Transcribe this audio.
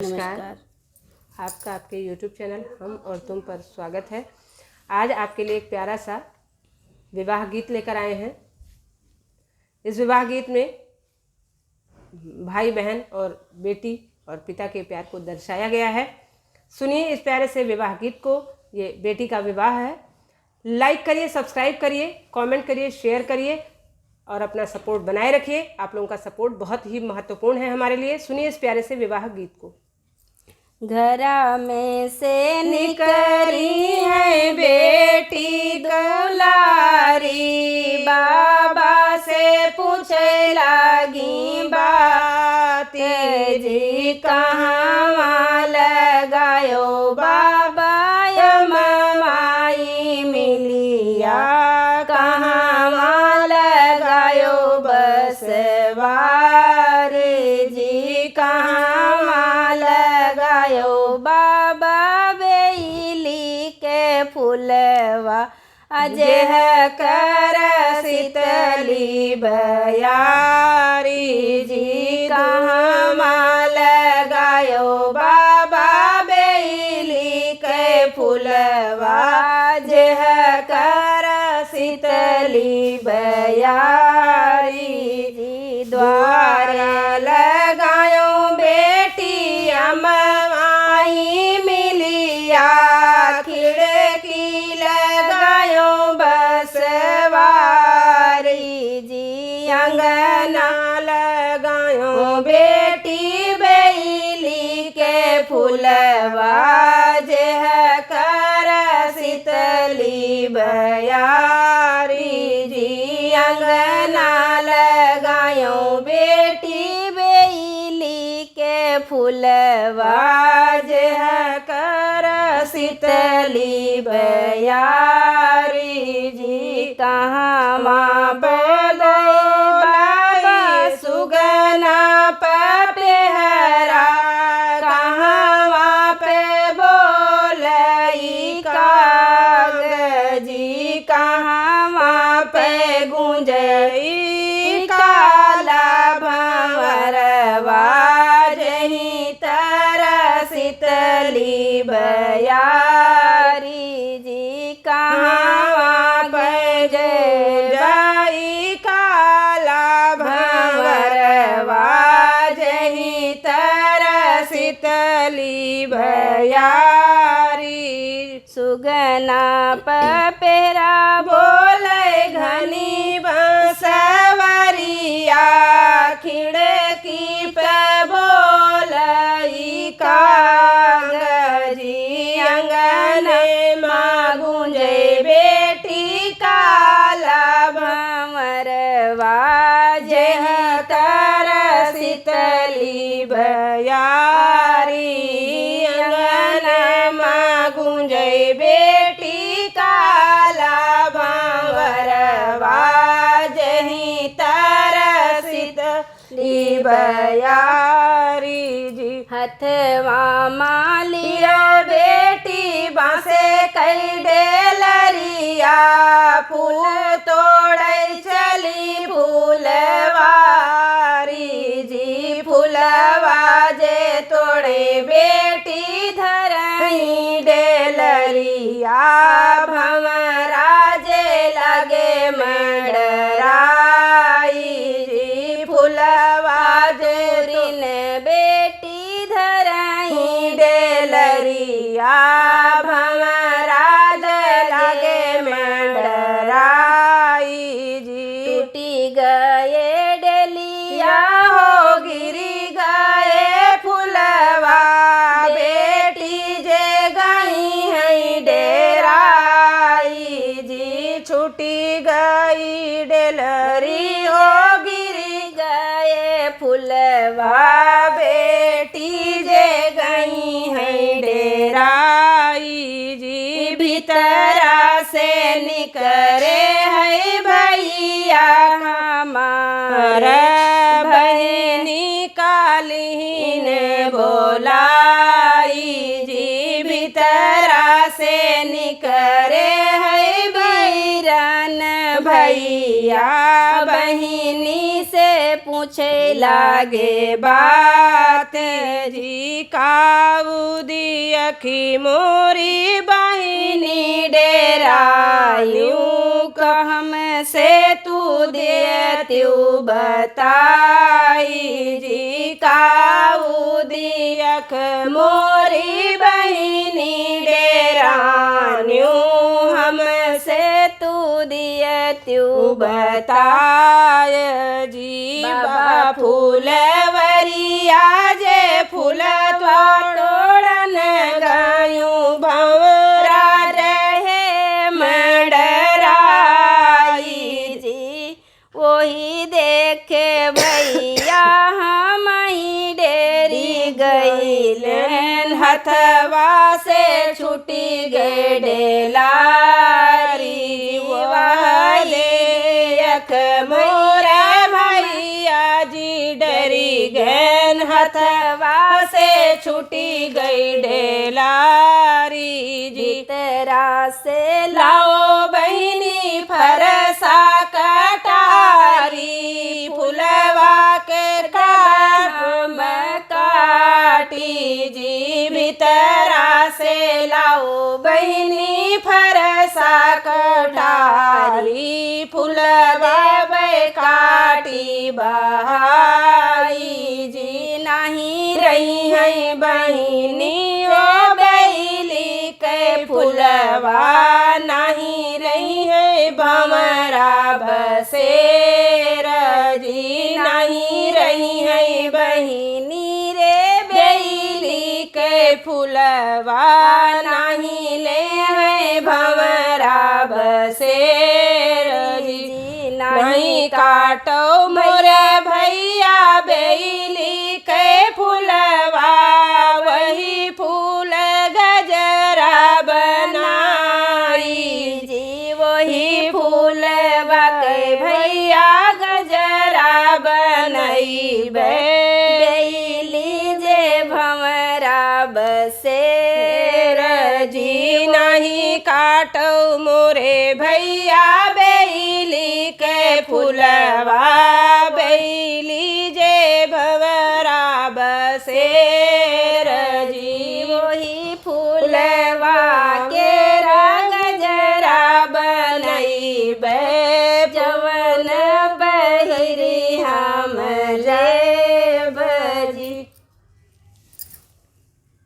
नमस्कार। आपका आपके YouTube चैनल हम और तुम पर स्वागत है। आज आपके लिए एक प्यारा सा विवाह गीत लेकर आए हैं। इस विवाह गीत में भाई बहन और बेटी और पिता के प्यार को दर्शाया गया है। सुनिए इस प्यारे से विवाह गीत को। ये बेटी का विवाह है। लाइक करिए, सब्सक्राइब करिए, कमेंट करिए, शेयर करिए और अपना सपोर्ट बनाए रखिए। आप लोगों का सपोर्ट बहुत ही महत्वपूर्ण है हमारे लिए। सुनिए इस प्यारे से विवाह गीत को। घरा में से निकली है बेटी दुलारी, बाबा से पूछे लागी बात, जी कहाँ लगायो बाबा माई मिलिया, कहाँ लगायो बसवार, जी कहाँ लगायो बाबा बेली के फूलवा, अजह कर शीतली बयारी, जी कहाँ लगायो बाबा बेली के फूलवा, अजह कर शीतली बयारी, जी द्वार लगायो बेटी अमाई मिलिया, खिड़की लगायो बसवारी, जी अंगना लगायो बेटी बेली के फूलवा, जह कर शीतली बयारी, जी अंगना लगायो बेटी बेली के फूलवा, जह कर शीतली बयारी, जी कहाँ माँ बोलाई सुगना पपहरा, कहाँ वहाँ पे बोलई कागजी, कहाँ वहाँ पे गुंजई काला भंवरवा, जहीं तरह शीतली बयारी, जी कहाँ पे जाई काला भंवरवा, जहीं तरह शीतली बयारी, सुगना पपेरा बोले घनी बंसवरिया, खिड़की पे बोलई कागजी, अंगने माँ गुंजे बेटी काला भंवरवा, जह तर शीतली बयारी, अंगना माँ गुंजे बेटी काला भंवरवा, जहीं तर शीतली बयारी, जी हथवा मालिया बेटी बांसे कई डेलरिया, फूल तोड़े चली फूलवारी, जी फूलवा जे तोड़े बेटी धरई डेलरिया, भंवरा जे लगे मंडराई, जी फूलवा जे रिन बेटी धरई डेलरिया, भंवरा जे लगे मंडराई, जी टूटी गए डेलिया हो गिरी गए फूलवा, बेटी जे गई है डेराई, जी छूटी गई डेलरी हो गिरी गए फूलवा, बेटी जे गई है डेराई, जी भीतरा से निकरे है भैया हमार, बहनी कालीन बोलाई, जी भीतरा से निकरे है भैरन भैया, बहिनी से पूछ पूछे लागे बात जी काऊ दियखी मोरी बहिनी डेरायूं कहम से तू दे त्यू बताई जी काऊ दियख मोरी बहिनी डेरायूं हमसे तू दिए त्यू बताय जी बाबा फूलवरिया जे फूल तोड़न गयूं भंवरा रहे मंडराई जी वही देखे भैया हम ही डेरी गईलन हथवा से छूटी गए डेलारी वालेख मोरे भैया जी डरी गैन हथवा से छूटी गई डेलारी जी तेरा से लाओ बहिनी फरसा कटारी फुलवा के काम काटी जी भीतरा से लाओ बहिनी फरसा कटारी फुलवा काटी बहाई जी नहीं रही है बहिनी ओ बैली के फुलवा नहीं रही है भंवरा बसेर जी नहीं रही है बहिनी रे बैली के फुलवा नहीं ले है भंवरा बसेर जी नहीं काटो मोरे भैया बेली के फूलवा वही फूल गजरा बनाई जी वही फूल के भैया गजरा बनई बेली जे भंवरा बसेर जी नहीं काटो मोरे भैया